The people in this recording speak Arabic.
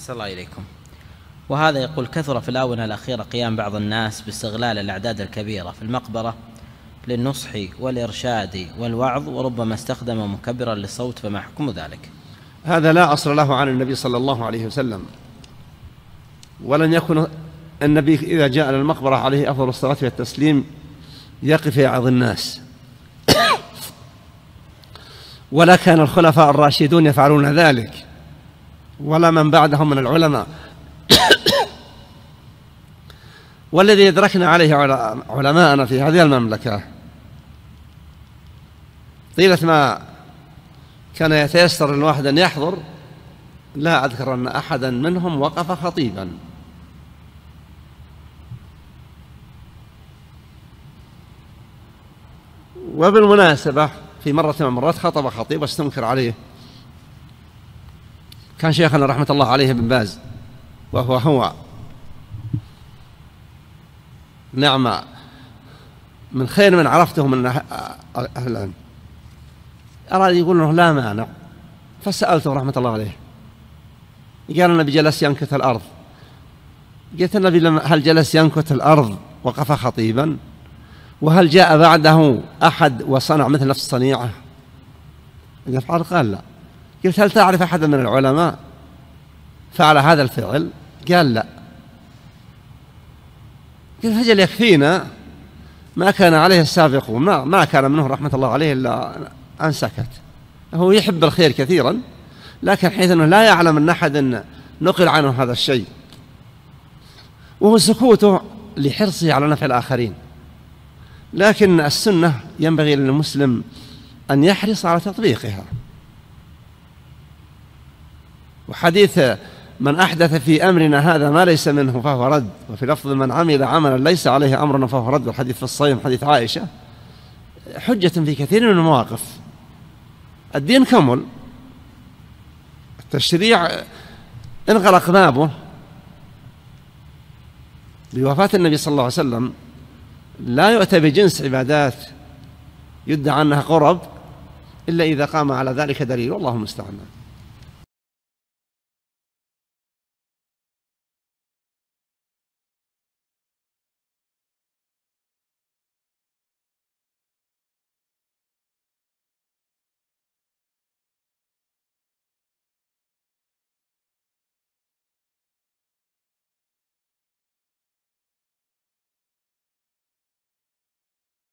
أحسن الله إليكم. وهذا يقول: كثر في الآونة الأخيرة قيام بعض الناس باستغلال الأعداد الكبيرة في المقبرة للنصح والإرشاد والوعظ، وربما استخدم مكبرا للصوت، فما حكم ذلك؟ هذا لا أصل له عن النبي صلى الله عليه وسلم، ولن يكن النبي إذا جاء إلى المقبرة عليه أفضل الصلاة والتسليم يقف يعظ الناس، ولا كان الخلفاء الراشدون يفعلون ذلك، ولا من بعدهم من العلماء. والذي يدركنا عليه علماءنا في هذه المملكة طيلة ما كان يتيسر الواحد أن يحضر، لا أذكر أن أحدا منهم وقف خطيبا. وبالمناسبة في مرة من المرات خطب خطيب واستنكر عليه، كان شيخنا رحمة الله عليه بن باز، وهو نعم من خير من عرفته من أهل العلم، أراد يقول له لا مانع، فسألته رحمة الله عليه، قال النبي جلس ينكت الأرض. قلت النبي هل جلس ينكت الأرض وقف خطيبا؟ وهل جاء بعده أحد وصنع مثل نفس الصنيعة؟ قال لا. قلت هل تعرف أحدا من العلماء فعل هذا الفعل؟ قال لا. قلت هجل يكفينا ما كان عليه السابقون، ما كان منه رحمة الله عليه إلا أن سكت. هو يحب الخير كثيرا، لكن حيث أنه لا يعلم أن أحد نقل عنه هذا الشيء، وهو سكوته لحرصه على نفع الآخرين. لكن السنة ينبغي للمسلم أن يحرص على تطبيقها. وحديث من أحدث في أمرنا هذا ما ليس منه فهو رد، وفي لفظ من عمل عملا ليس عليه أمرنا فهو رد، والحديث في الصحيح حديث عائشة، حجة في كثير من المواقف. الدين كمل، التشريع انغلق بابه بوفاة النبي صلى الله عليه وسلم. لا يؤتى بجنس عبادات يدعى أنها قرب إلا إذا قام على ذلك دليل، والله المستعان.